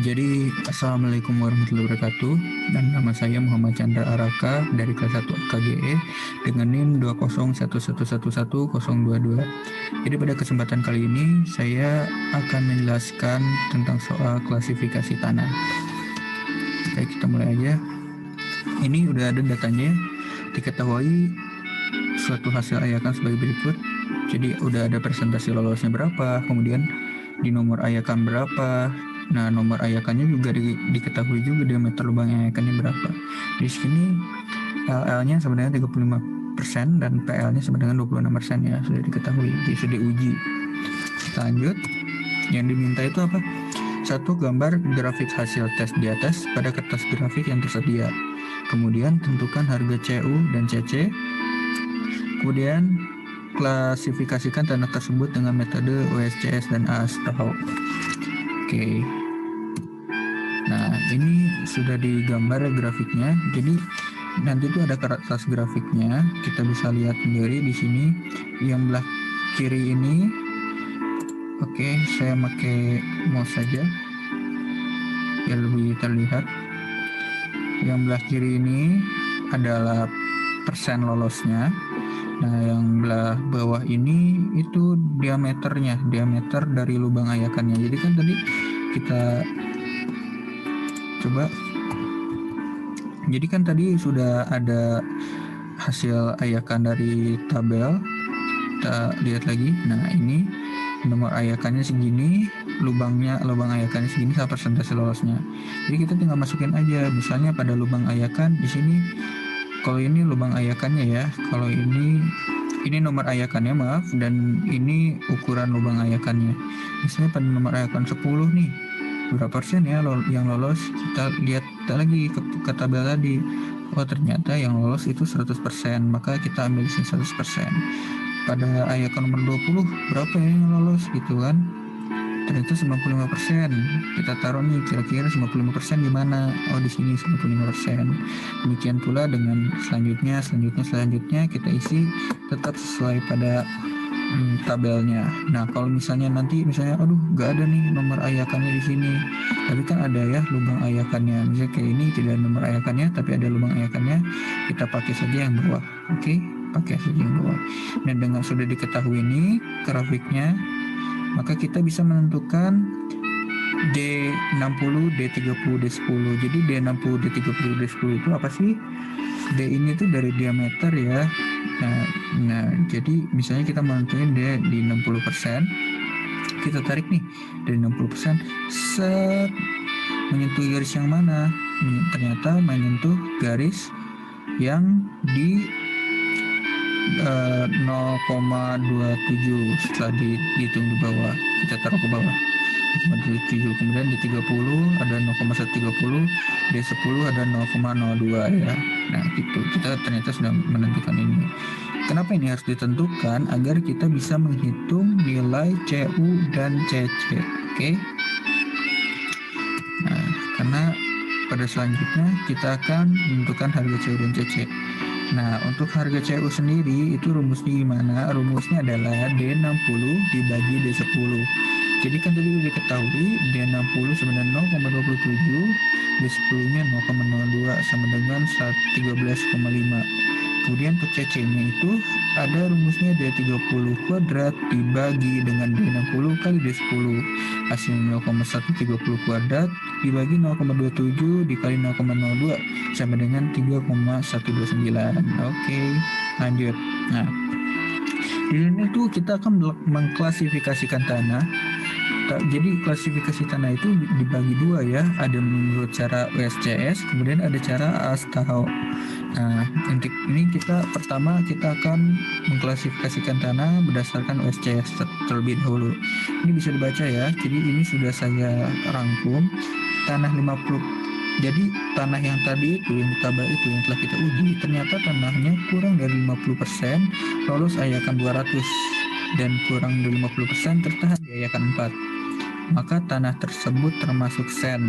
Jadi, Assalamualaikum warahmatullahi wabarakatuh. Dan nama saya Muhammad Chandra Araka dari kelas 1 KGE dengan NIM 201111022. Jadi pada kesempatan kali ini saya akan menjelaskan tentang soal klasifikasi tanah. Baik, kita mulai aja. Ini udah ada datanya. Diketahui suatu hasil ayakan sebagai berikut. Jadi udah ada presentasi lolosnya berapa, kemudian di nomor ayakan berapa. Nah, nomor ayakannya juga diketahui juga diameter lubang ayakannya berapa. Di sini LL-nya sebenarnya 35% dan PL-nya sebenarnya 26% ya, sudah diketahui, sudah diuji. Kita lanjut. Yang diminta itu apa? Satu, gambar grafik hasil tes di atas pada kertas grafik yang tersedia. Kemudian tentukan harga CU dan CC. Kemudian klasifikasikan tanah tersebut dengan metode OSCS dan ASTAHO. Oke. Nah, ini sudah digambar grafiknya. Jadi nanti itu ada kertas grafiknya. Kita bisa lihat sendiri di sini yang belah kiri ini. Oke, saya pakai mouse saja biar lebih terlihat. Yang belah kiri ini adalah persen lolosnya. Nah, yang belah bawah ini itu diameternya, diameter dari lubang ayakannya. Jadi kan tadi kita coba. Jadi kan tadi sudah ada hasil ayakan dari tabel. Kita lihat lagi. Nah, ini nomor ayakannya segini, lubang ayakannya segini sama persentase lolosnya. Jadi kita tinggal masukin aja. Misalnya pada lubang ayakan di sini, kalau ini lubang ayakannya ya, kalau ini nomor ayakannya, maaf, dan ini ukuran lubang ayakannya. Misalnya pada nomor ayakan 10 nih, berapa persen ya yang lolos? Kita lihat lagi ke tabel tadi. Oh, ternyata yang lolos itu 100%, maka kita ambil sini 100%. Pada ayakan nomor 20, berapa ya yang lolos gitu kan? Ternyata 95%. Kita taruh nih kira-kira 95% di mana? Oh, di sini 95%. Demikian pula dengan selanjutnya kita isi tetap sesuai pada tabelnya. Nah, kalau misalnya nanti aduh nggak ada nih nomor ayakannya di sini. Tapi kan ada ya lubang ayakannya. Misalnya kayak ini tidak ada nomor ayakannya tapi ada lubang ayakannya, kita pakai saja yang bawah. Oke, pakai saja yang bawah. Dan dengan sudah diketahui ini grafiknya, maka kita bisa menentukan D60, D30, D10. Jadi D60, D30, D10 itu apa sih? D ini tuh dari diameter ya. Nah, jadi misalnya kita menentukan D di 60%. Kita tarik nih dari 60%. Set, menyentuh garis yang mana? Ternyata menyentuh garis yang di 0,27 setelah dihitung di bawah. Kita taruh ke bawah 0,27. Kemudian di 30 ada 0,130, di 10 ada 0,02 ya. Nah, gitu. Kita ternyata sudah menentukan ini. Kenapa ini harus ditentukan? Agar kita bisa menghitung nilai CU dan CC. Oke. Nah, karena pada selanjutnya kita akan menentukan harga CU dan CC. Nah, untuk harga CU sendiri itu rumusnya gimana? Rumusnya adalah D60 dibagi D10. Jadi kan tadi sudah diketahui D60 sebenarnya 0,27, D10-nya 0,02 sama dengan 13,5. Kemudian untuk CC-nya itu ada rumusnya D30 kuadrat dibagi dengan D60 kali D10. Hasilnya 0,130 kuadrat dibagi 0,27 dikali 0,02 sama dengan 3,129. Oke, lanjut. Nah, di sini tuh kita akan mengklasifikasikan tanah. Jadi klasifikasi tanah itu dibagi dua ya. Ada menurut cara OSCS, kemudian ada cara ASTAHO. Nah, untuk ini pertama kita akan mengklasifikasikan tanah berdasarkan OSCS terlebih dahulu. Ini bisa dibaca ya. Jadi ini sudah saya rangkum. Tanah 50. Jadi tanah yang tadi itu, yang tabel itu yang telah kita uji, ternyata tanahnya kurang dari 50% lolos ayakan 200 dan kurang dari 50% tertahan di ayakan 4. Maka tanah tersebut termasuk sen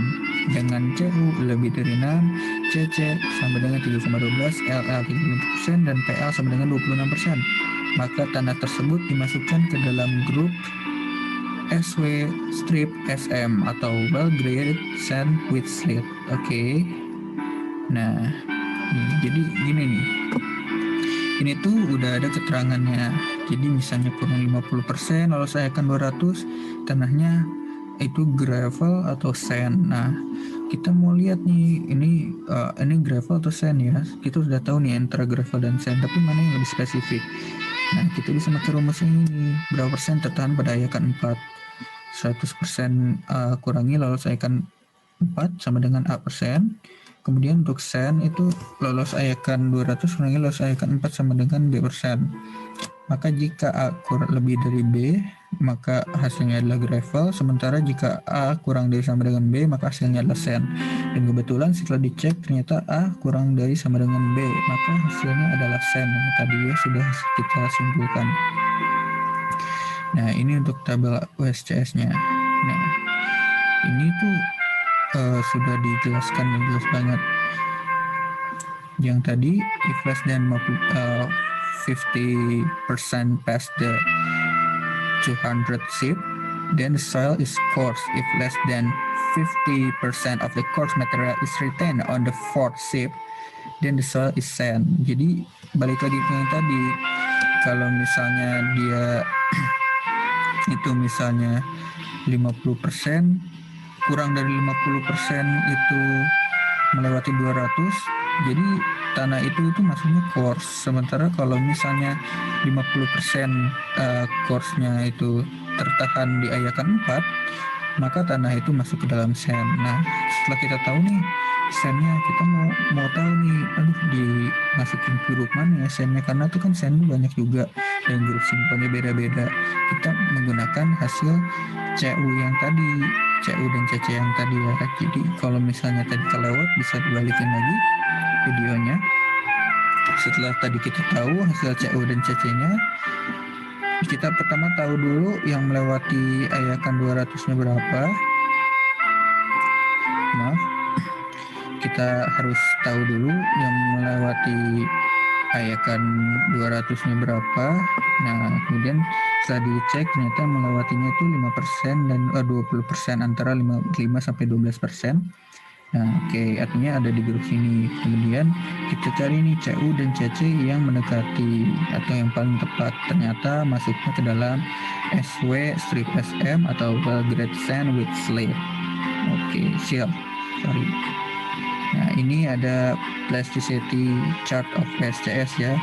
dengan CU lebih dari 6, CC sama dengan 3,12, LL 30% dan PL sama dengan 26%. Maka tanah tersebut dimasukkan ke dalam grup SW strip SM atau well graded sand with slate. Oke. Nah, jadi gini nih. Ini tuh udah ada keterangannya. Jadi misalnya kurang 50%, lalu saya akan 200, tanahnya itu gravel atau sand. Nah, kita mau lihat nih, ini gravel atau sand ya. Kita sudah tahu nih antara gravel dan sand, tapi mana yang lebih spesifik. Nah, kita bisa pakai rumus ini. Berapa persen tertahan pada ayakan 4? 100% kurangi lolos ayakan 4 sama dengan A persen. Kemudian untuk sand itu lolos ayakan 200 kurangi lolos ayakan 4 sama dengan B persen. Maka jika A kurang lebih dari B, maka hasilnya adalah gravel. Sementara jika A kurang dari sama dengan B, maka hasilnya adalah sand. Dan kebetulan setelah dicek ternyata A kurang dari sama dengan B, maka hasilnya adalah sand. Yang tadi ya sudah kita simpulkan. Nah, ini untuk tabel USCS-nya. Nah, ini tuh sudah dijelaskan jelas banget. Yang tadi, if less than 50% past the 200 sip, then the soil is coarse. If less than 50% of the coarse material is retained on the fourth sip, then the soil is sand. Jadi balik lagi ke yang tadi, kalau misalnya dia itu misalnya 50%, kurang dari 50% itu melewati 200, jadi tanah itu masuknya coarse. Sementara kalau misalnya 50% coarse-nya itu tertahan di ayakan 4, maka tanah itu masuk ke dalam sand. Nah, setelah kita tahu nih sandnya, kita mau tahu nih, dimasukin ke grup mana ya sandnya, karena itu kan sand banyak juga dan grup simpannya beda-beda. Kita menggunakan hasil CU yang tadi, CU dan CC yang tadi ya. Jadi kalau misalnya tadi kelewat, bisa dibalikin lagi videonya. Setelah tadi kita tahu hasil CU dan CC-nya, kita pertama tahu dulu yang melewati ayakan 200-nya berapa. Maaf, kita harus tahu dulu yang melewati ayakan 200-nya berapa. Nah, kemudian setelah dicek ternyata melewatinya itu 5% dan 20%, antara 5 sampai 12%. Nah, oke, artinya ada di grup sini. Kemudian kita cari nih CU dan CC yang mendekati atau yang paling tepat. Ternyata masuknya ke dalam SW strip SM atau well grade sand with slate. Oke, siap. Sorry. Nah, ini ada plasticity chart of SCS ya.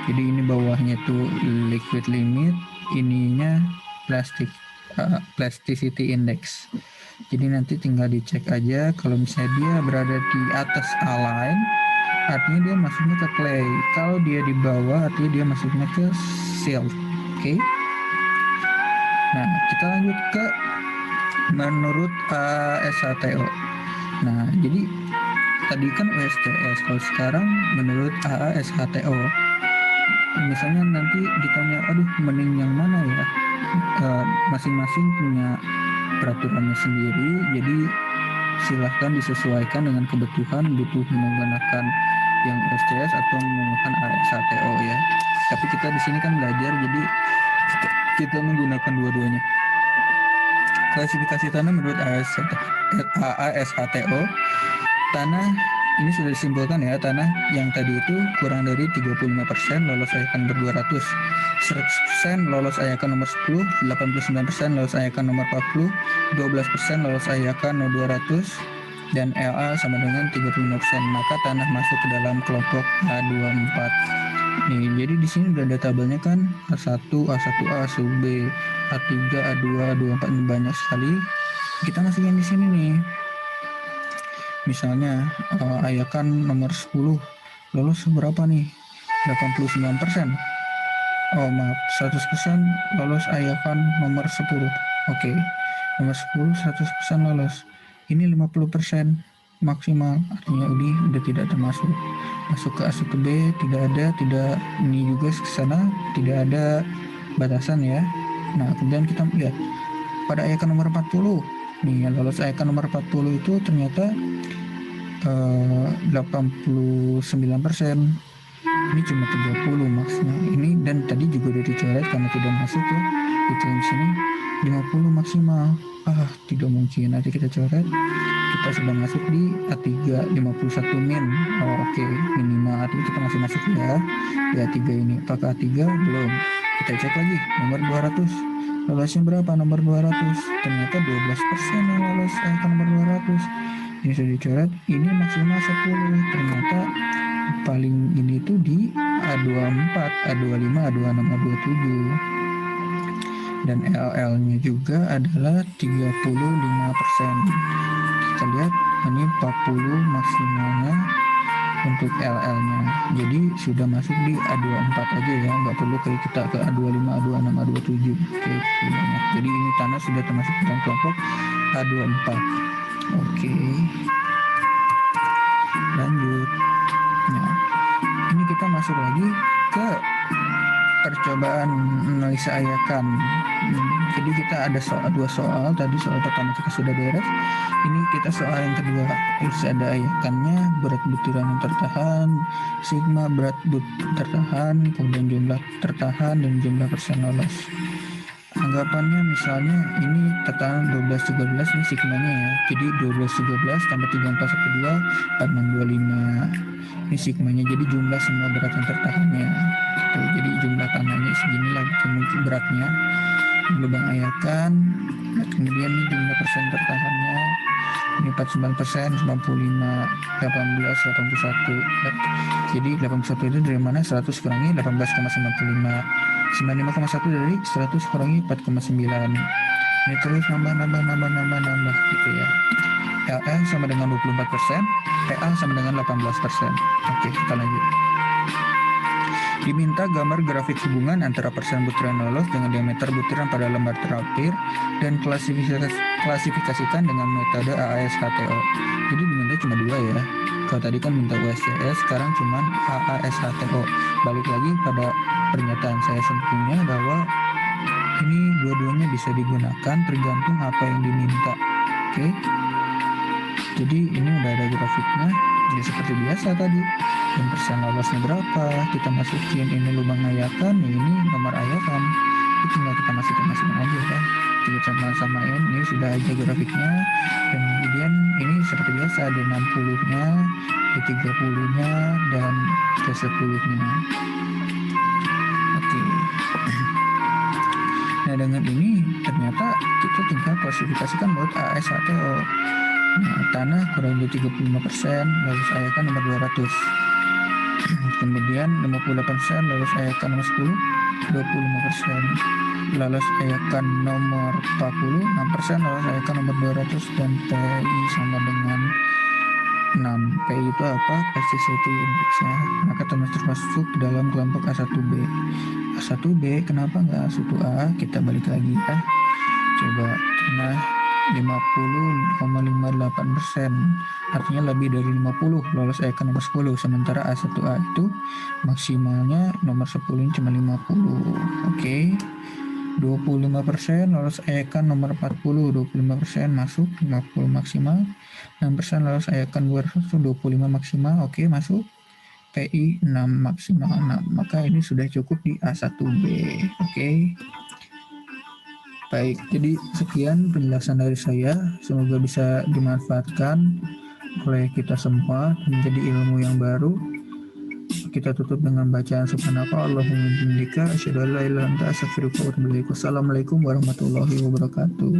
Jadi ini bawahnya itu liquid limit, ininya plasticity index. Jadi nanti tinggal dicek aja, kalau misalnya dia berada di atas A-line, artinya dia masuknya ke clay. Kalau dia di bawah, artinya dia masuknya ke silt. Oke. Nah, kita lanjut ke menurut ASHTO. Nah, jadi tadi kan USCS, kalau sekarang menurut ASHTO. Misalnya nanti ditanya, aduh mending yang mana ya? Masing-masing punya peraturannya sendiri, jadi silahkan disesuaikan dengan kebutuhan, butuh menggunakan yang USCS atau menggunakan ASHTO ya. Tapi kita di sini kan belajar, jadi kita menggunakan dua-duanya. Klasifikasi tanah menurut ASHTO, tanah ini sudah disimpulkan ya, tanah yang tadi itu kurang dari 35% lolos ayakan ber-200, 100% lolos ayakan nomor 10, 89% lolos ayakan nomor 40, 12% lolos ayakan nomor 200, dan LA sama dengan 35%. Maka tanah masuk ke dalam kelompok A24. Nih, jadi di sini udah ada tabelnya kan, A1, A1A, A1B, A3, A2, A24, banyak sekali. Kita masukin di sini nih. Misalnya ayakan nomor 10 lolos berapa nih? 89%. Oh maaf, 100% lolos ayakan nomor 10. Oke. Nomor 10 100% lolos. Ini 50% maksimal, artinya udah tidak termasuk. Masuk ke A1B tidak ada, ini juga ke sana tidak ada batasan ya. Nah, kemudian kita lihat pada ayakan nomor 40. Nih, yang lolos ayakan nomor 40 itu ternyata 89%. Ini cuma 30 maksimal. Ini dan tadi juga udah dicoret karena tidak masuk ya. Itu di sini 50 maksimal. Tidak mungkin. Nanti kita coret, kita sudah masuk di A3 51 min. Oke, minimal artinya kita masih masuk ya di A3 ini. Apakah A3? Belum. Kita cek lagi nomor 200. Lolosnya berapa nomor 200? Ternyata 12% yang lolos ke nomor 200. Ini sudah dicoret, ini maksimal 10. Ternyata paling ini tuh di A24, A25, A26, A27. Dan LL-nya juga adalah 35%. Kita lihat ini 40 maksimalnya untuk LL-nya. Jadi sudah masuk di A24 aja ya, nggak perlu kayak kita ke A25, A26, A27. Oke, banyak. Jadi ini tanah sudah termasuk dalam kelompok A24. Oke. Lanjut. Nah, ini kita masuk lagi ke percobaan analisa ayakan. Jadi kita ada dua soal. Tadi soal pertama kita sudah beres. Ini kita soal yang kedua. Harus ada ayakannya, berat butiran yang tertahan, sigma berat tertahan, kemudian jumlah tertahan dan jumlah persen lolos. Anggapannya misalnya ini tertahan 12-13 ini sigmanya ya. Jadi 12-13 tambah 3412 4625. Ini sigmanya, jadi jumlah semua berat yang tertahannya gitu. Jadi jumlah tanahnya seginilah mungkin beratnya. Lubang ayakan, kemudian ini jumlah persen tertahannya ini 49%, 95, 18, 81. Jadi 81 itu dari mana? 100 kurangi 18,95. 95,1 dari 100 kurangi 4,9. Ini terus nambah gitu ya. LL sama dengan 24%, PA sama dengan 18%. Oke, kita lanjut. Diminta gambar grafik hubungan antara persen butiran lolos dengan diameter butiran pada lembar terakhir dan klasifikasikan dengan metode AASHTO. Jadi diminta cuma dua ya. Kalau tadi kan minta USCS, sekarang cuma AASHTO. Balik lagi pada pernyataan saya sebelumnya bahwa ini dua-duanya bisa digunakan tergantung apa yang diminta. Oke. Jadi ini udah ada grafiknya. Ya seperti biasa tadi. Dan persen lolosnya berapa, kita masukin ini lubang ayakan, ini nomor ayakan, itu tinggal kita masukin aja kan, kita sama-samain, ini sudah aja grafiknya. Dan kemudian ini seperti biasa ada 60-nya, ada 30-nya, dan ada 10-nya. Oke. Nah dengan ini ternyata kita tinggal klasifikasikan buat AASHTO. Nah, tanah kurang lebih 35%, lolos ayakan nomor 200. Kemudian 58% lolos ayakan nomor 10, 25% lolos ayakan nomor 40, 6% lolos ayakan nomor 200, dan PI sama dengan 6. PI itu apa? Pesticide Index-nya. Maka termasuk dalam kelompok A1B. A1B kenapa nggak A1A? Kita balik lagi ya. Coba, nah 50,58%, artinya lebih dari 50 lolos ayakan nomor 10, sementara A1A itu maksimalnya nomor 10 ini cuma 50. Oke. 25% lolos ayakan nomor 40, 25% masuk, 50 maksimal. 6% lolos ayakan 200, 25 maksimal. Oke, masuk. PI 6 maksimal 6. Maka ini sudah cukup di A1B. Oke. Baik, jadi sekian penjelasan dari saya. Semoga bisa dimanfaatkan oleh kita semua menjadi ilmu yang baru. Kita tutup dengan bacaan subhanaka Allahumma bihamdika asyhadu an la ilaha illa anta astaghfiruka wa atubu ilaik. Wassalamualaikum warahmatullahi wabarakatuh.